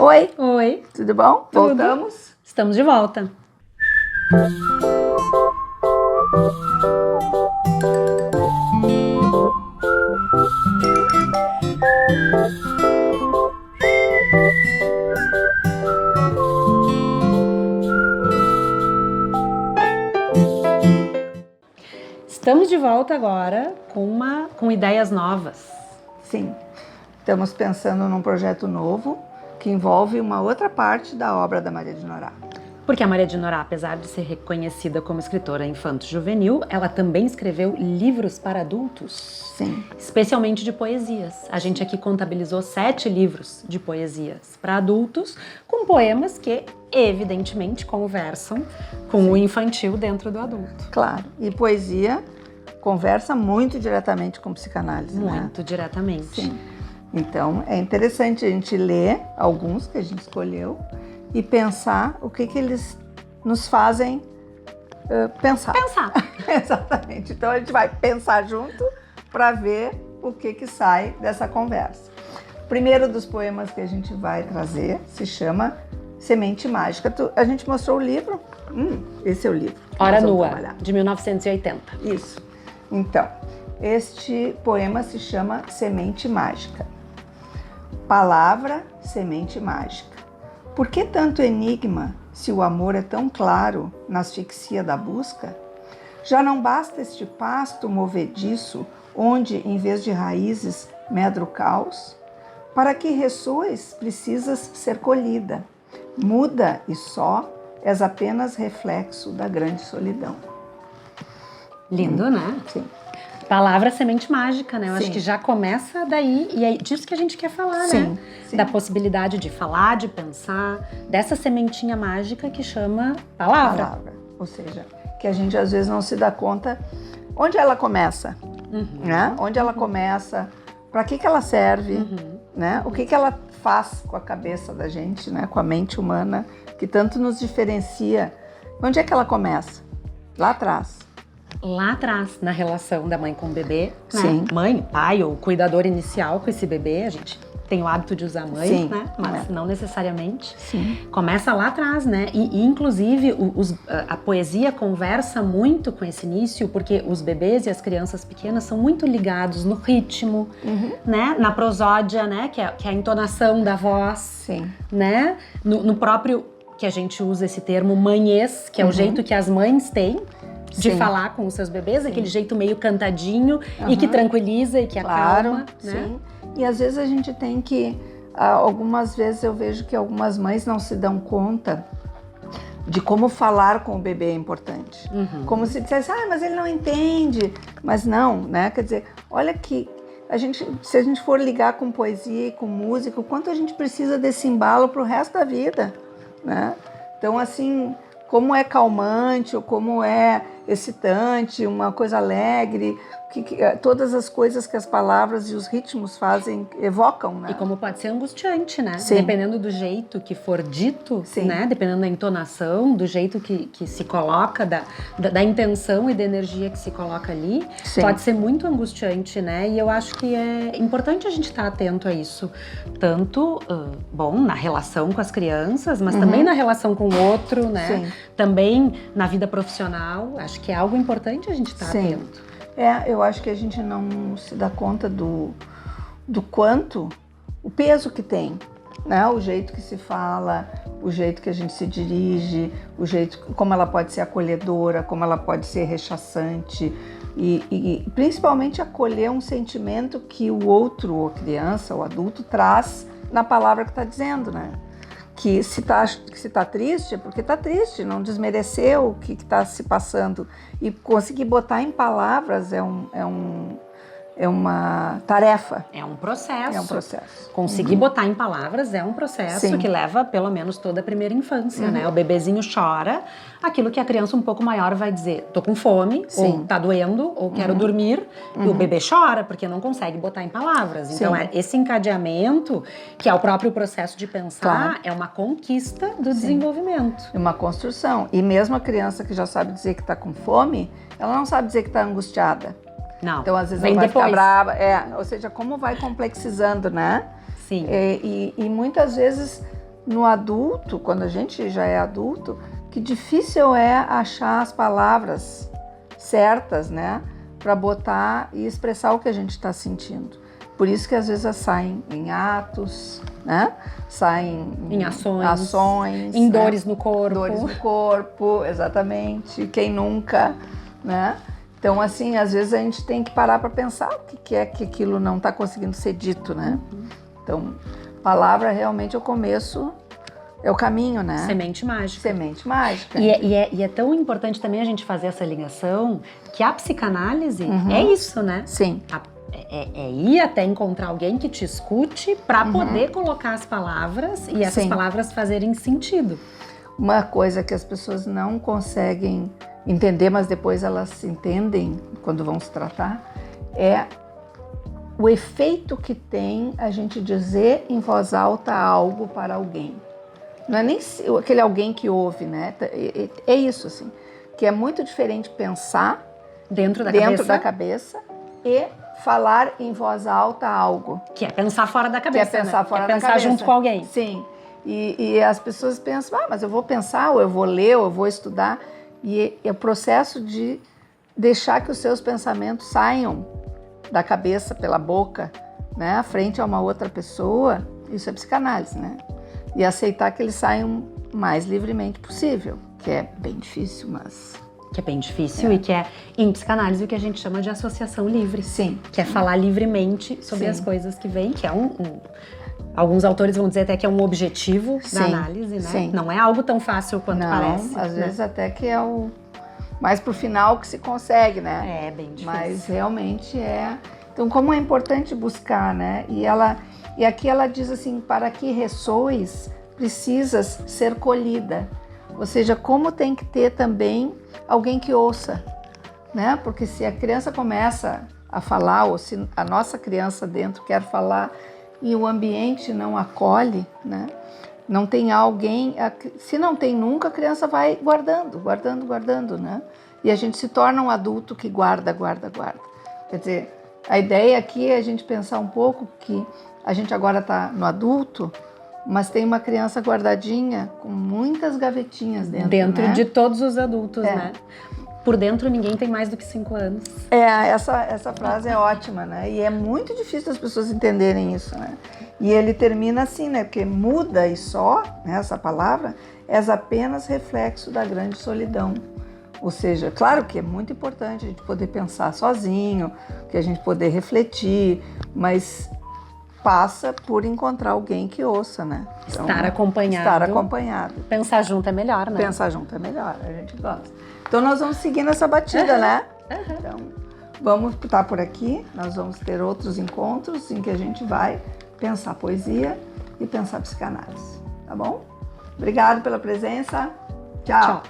Oi, Oi, tudo bom? Tudo. Voltamos? estamos de volta. Estamos de volta agora com ideias novas. Sim, estamos pensando num projeto novo que envolve uma outra parte da obra da Maria de Norá. Porque a Maria de Norá, apesar de ser reconhecida como escritora infanto-juvenil, ela também escreveu livros para adultos. Sim. Especialmente de poesias. A gente aqui contabilizou 7 livros de poesias para adultos, com poemas que, evidentemente, conversam com o infantil dentro do adulto. Claro, e poesia conversa muito diretamente com psicanálise, né? Muito diretamente. Sim. Então, é interessante a gente ler alguns que a gente escolheu e pensar o que eles nos fazem pensar. Pensar. Exatamente. Então, a gente vai pensar junto para ver o que sai dessa conversa. O primeiro dos poemas que a gente vai trazer se chama Semente Mágica. A gente mostrou o livro? Esse é o livro. Hora Nua, de 1980. Isso. Então, este poema se chama Semente Mágica. Palavra, semente mágica. Por que tanto enigma, se o amor é tão claro na asfixia da busca? Já não basta este pasto movediço, onde, em vez de raízes, medra o caos? Para que ressoes, precisas ser colhida. Muda e só, és apenas reflexo da grande solidão. Lindo, né? Sim. Palavra semente mágica, né? Eu Sim. acho que já começa daí, e é disso que a gente quer falar, Sim, né? sim. Da possibilidade de falar, de pensar, dessa sementinha mágica que chama palavra. Ou seja, que a gente às vezes não se dá conta onde ela começa, né? Onde ela começa, para que ela serve, né? O que ela faz com a cabeça da gente, né? Com a mente humana, que tanto nos diferencia. Onde é que ela começa? Lá atrás. Lá atrás, na relação da mãe com o bebê, né? Sim. Mãe, pai ou cuidador inicial com esse bebê, a gente tem o hábito de usar mãe, Sim, né? Mas não necessariamente. Sim. Começa lá atrás, né? E inclusive a poesia conversa muito com esse início, porque os bebês e as crianças pequenas são muito ligados no ritmo, né? Na prosódia, né? Que é a entonação da voz, Sim. né? No próprio, que a gente usa esse termo manhês, que é o jeito que as mães têm de falar com os seus bebês, aquele jeito meio cantadinho e que tranquiliza e que acalma, né? Sim. E às vezes a gente tem que, algumas vezes eu vejo que algumas mães não se dão conta de como falar com o bebê é importante. Como se dissesse, mas ele não entende. Mas não, né? Quer dizer, olha que se a gente for ligar com poesia e com música, o quanto a gente precisa desse embalo para o resto da vida, né? Então, assim, como é calmante ou como é excitante, uma coisa alegre, todas as coisas que as palavras e os ritmos fazem, evocam, né? E como pode ser angustiante, né? Sim. Dependendo do jeito que for dito, Sim. né? Dependendo da entonação, do jeito que se coloca, da intenção e da energia que se coloca ali, Sim. pode ser muito angustiante, né? E eu acho que é importante a gente estar atento a isso. Tanto, na relação com as crianças, mas também na relação com o outro, né? Sim. Também na vida profissional. Acho que é algo importante a gente estar atento. Eu acho que a gente não se dá conta do quanto, o peso que tem, né? O jeito que se fala, o jeito que a gente se dirige, o jeito como ela pode ser acolhedora, como ela pode ser rechaçante e principalmente acolher um sentimento que o outro, ou a criança, ou adulto, traz na palavra que está dizendo, né? Que se tá triste é porque tá triste, não desmerecer o que está se passando. E conseguir botar em palavras é uma tarefa. É um processo. É um processo. Conseguir botar em palavras é um processo Sim. que leva pelo menos toda a primeira infância, né? O bebezinho chora, aquilo que a criança um pouco maior vai dizer, tô com fome, ou tá doendo, ou quero dormir, e o bebê chora porque não consegue botar em palavras. Então esse encadeamento, que é o próprio processo de pensar, é uma conquista do desenvolvimento. É uma construção. E mesmo a criança que já sabe dizer que tá com fome, ela não sabe dizer que tá angustiada. Não, Então, às vezes, vem ela vai depois. ficar brava. Ou seja, como vai complexizando, né? Sim. E muitas vezes no adulto, quando a gente já é adulto, que difícil é achar as palavras certas, né, para botar e expressar o que a gente está sentindo. Por isso que às vezes elas saem em atos, né, saem em ações, né? em dores no corpo. Dores no corpo, exatamente. Quem nunca, né? Então, assim, às vezes a gente tem que parar para pensar o que é que aquilo não está conseguindo ser dito, né? Então, palavra realmente é o começo, é o caminho, né? Semente mágica. Semente mágica. E é tão importante também a gente fazer essa ligação que a psicanálise é isso, né? Sim. É ir até encontrar alguém que te escute para poder colocar as palavras e essas palavras fazerem sentido. Uma coisa que as pessoas não conseguem entender, mas depois elas entendem quando vão se tratar, é o efeito que tem a gente dizer em voz alta algo para alguém. Não é nem aquele alguém que ouve, né? É isso, assim, que é muito diferente pensar dentro da cabeça e falar em voz alta algo. Que é pensar fora da cabeça, que é pensar fora da pensar cabeça. junto com alguém. Sim. E as pessoas pensam, mas eu vou pensar, ou eu vou ler, ou eu vou estudar. E é o processo de deixar que os seus pensamentos saiam da cabeça pela boca, né, frente a uma outra pessoa, isso é psicanálise, né? E aceitar que eles saiam o mais livremente possível, que é bem difícil, mas... Que é bem difícil e que é, em psicanálise, o que a gente chama de associação livre. Sim. Que é falar livremente sobre as coisas que vêm, que é alguns autores vão dizer até que é um objetivo da análise, né? Sim. Não é algo tão fácil quanto parece. Às vezes até que é o mais pro final que se consegue, né? É bem difícil. Mas realmente é... Então, como é importante buscar, né? E aqui ela diz assim, para que ressoes, precisas ser colhida. Ou seja, como tem que ter também alguém que ouça, né? Porque se a criança começa a falar, ou se a nossa criança dentro quer falar e o ambiente não acolhe, né? Não tem alguém, se não tem nunca, a criança vai guardando, né? E a gente se torna um adulto que guarda. Quer dizer, a ideia aqui é a gente pensar um pouco que a gente agora está no adulto, mas tem uma criança guardadinha com muitas gavetinhas dentro, né? De todos os adultos, né? Por dentro ninguém tem mais do que 5 anos. Essa frase é ótima, né? E é muito difícil as pessoas entenderem isso, né? E ele termina assim, né? Porque muda e só, né, essa palavra, és apenas reflexo da grande solidão. Ou seja, claro que é muito importante a gente poder pensar sozinho, que a gente poder refletir, mas passa por encontrar alguém que ouça, né? Então, estar acompanhado. Pensar junto é melhor, né? Pensar junto é melhor, a gente gosta. Então nós vamos seguir nessa batida, né? Então vamos estar por aqui, nós vamos ter outros encontros em que a gente vai pensar poesia e pensar psicanálise, tá bom? Obrigado pela presença. Tchau.